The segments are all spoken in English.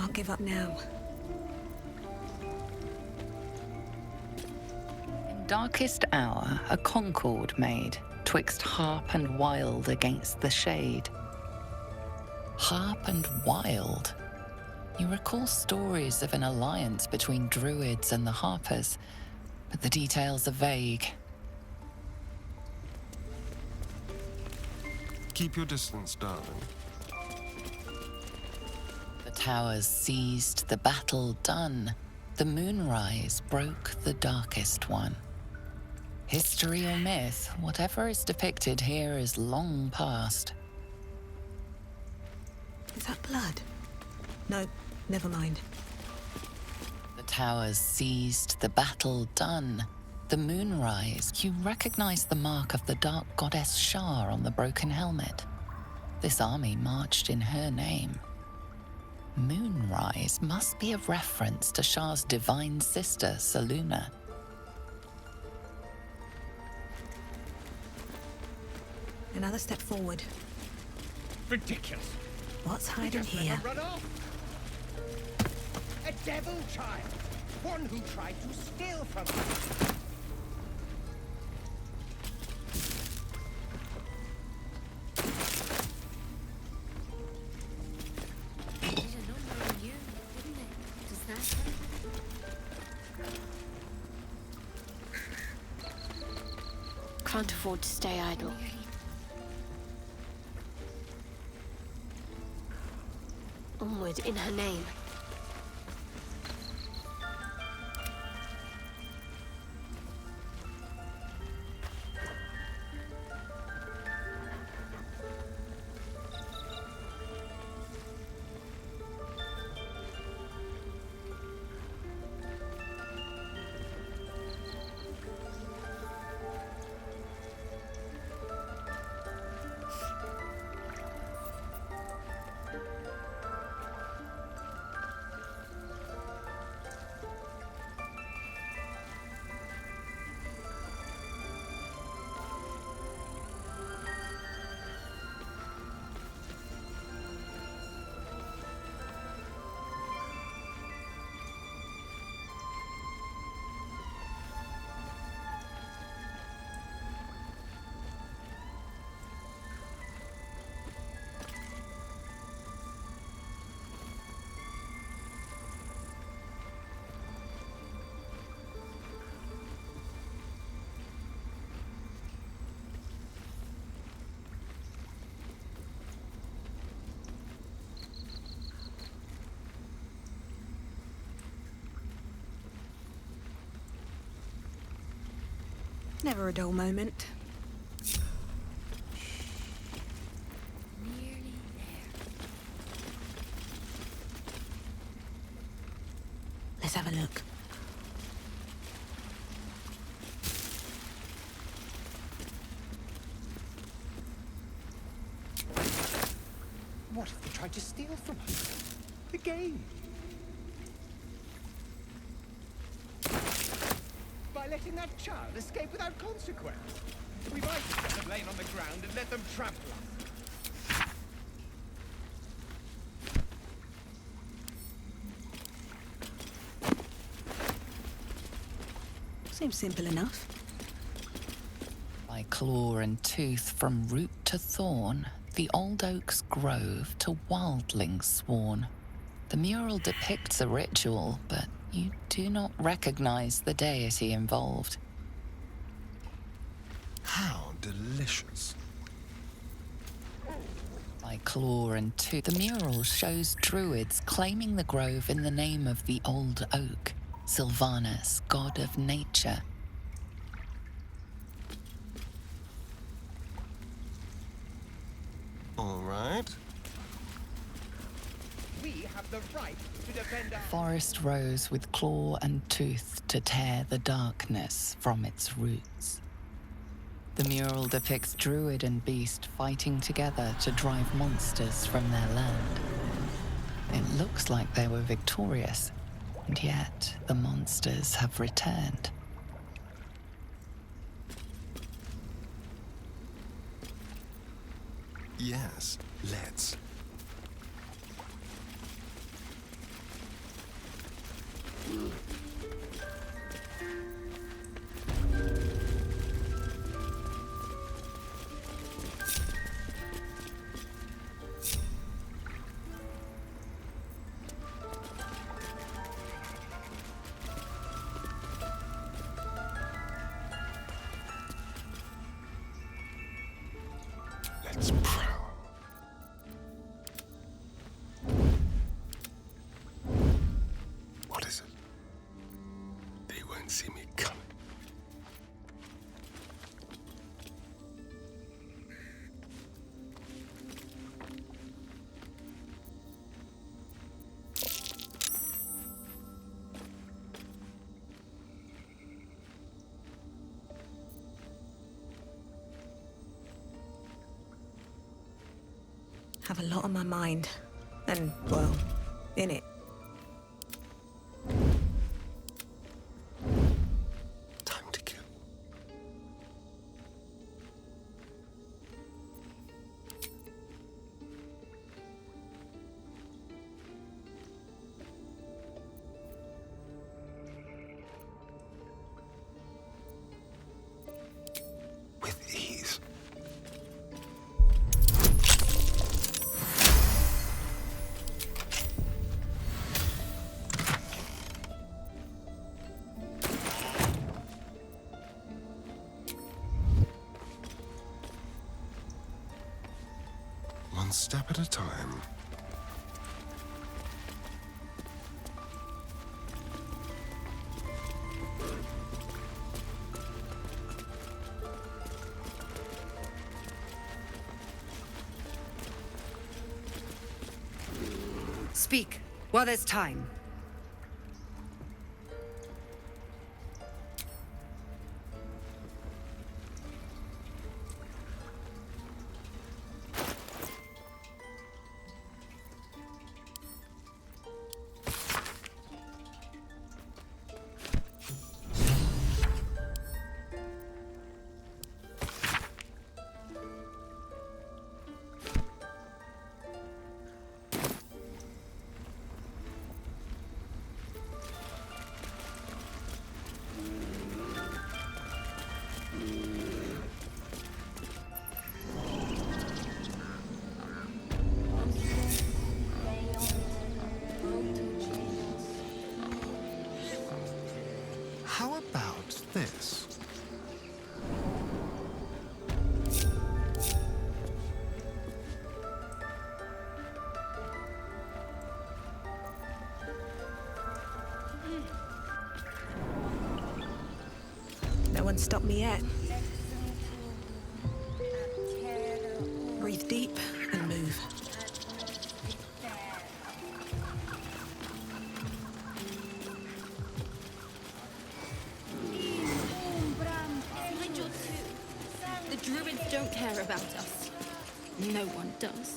Can't give up now. In darkest hour, a concord made, twixt harp and wild against the shade. Harp and wild. You recall stories of an alliance between druids and the harpers, but the details are vague. Keep your distance, darling. The towers seized, the battle done. The moonrise broke the darkest one. History or myth, whatever is depicted here is long past. Is that blood? No, never mind. The towers seized, the battle done. The moonrise, you recognize the mark of the dark goddess Shar on the broken helmet. This army marched in her name. Moonrise must be a reference to Shar's divine sister, Saluna. Another step forward. Ridiculous. What's hiding Just let here? her run off. A devil child. One who tried to steal from us. Can't afford to stay idle. Onward in her name. Never a dull moment. Nearly there. Let's have a look. What if they tried to steal from us? The game. By letting that child escape without consequence. We might as well have lain on the ground and let them trample us. Seems simple enough. By claw and tooth from root to thorn, the old oak's grove to wildlings sworn. The mural depicts a ritual, but you do not recognize the deity involved. How delicious. By claw and tooth, the mural shows druids claiming the grove in the name of the old oak, Sylvanus, god of nature. All right. We have the right to defend our... Forest rose with claw and tooth to tear the darkness from its roots. The mural depicts druid and beast fighting together to drive monsters from their land. It looks like they were victorious, and yet the monsters have returned. Yes, let's. Let's prowl. What is it? They won't see me coming. Have a lot on my mind. And, well, in it. Time to kill. With ease. One step at a time. Speak, while there's time. How about this? No one stopped me yet. Breathe deep and move. The druids don't care about us. No one does.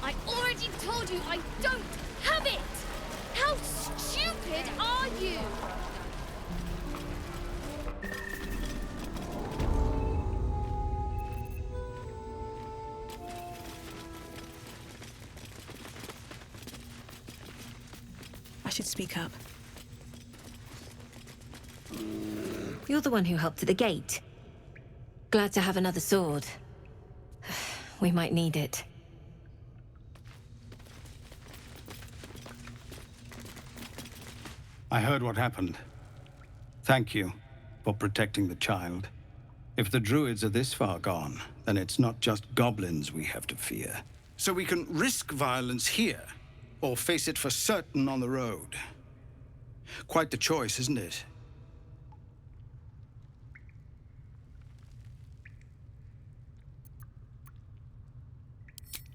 I already told you I don't have it! How stupid are you? I should speak up. You're the one who helped at the gate. Glad to have another sword. We might need it. I heard what happened. Thank you for protecting the child. If the druids are this far gone, then it's not just goblins we have to fear. So we can risk violence here, or face it for certain on the road. Quite the choice, isn't it?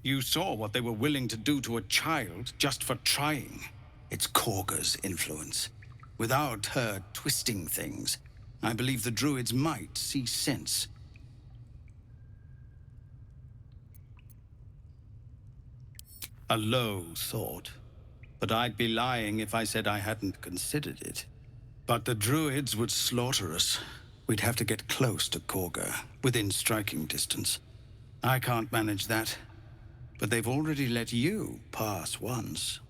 You saw what they were willing to do to a child just for trying. It's Kagha's influence. Without her twisting things, I believe the druids might see sense. A low thought. But I'd be lying if I said I hadn't considered it. But the druids would slaughter us. We'd have to get close to Kagha, within striking distance. I can't manage that. But they've already let you pass once.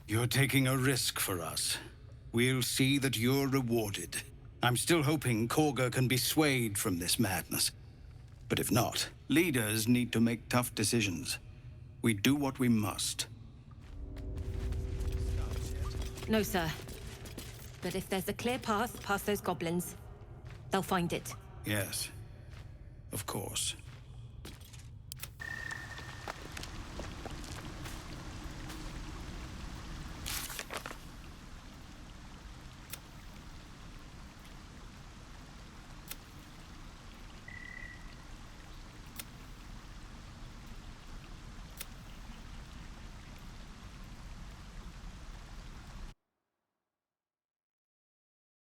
You're taking a risk for us. We'll see that you're rewarded. I'm still hoping Kagha can be swayed from this madness. But if not, leaders need to make tough decisions. We do what we must. No, sir. But if there's a clear path past those goblins, they'll find it. Yes, of course.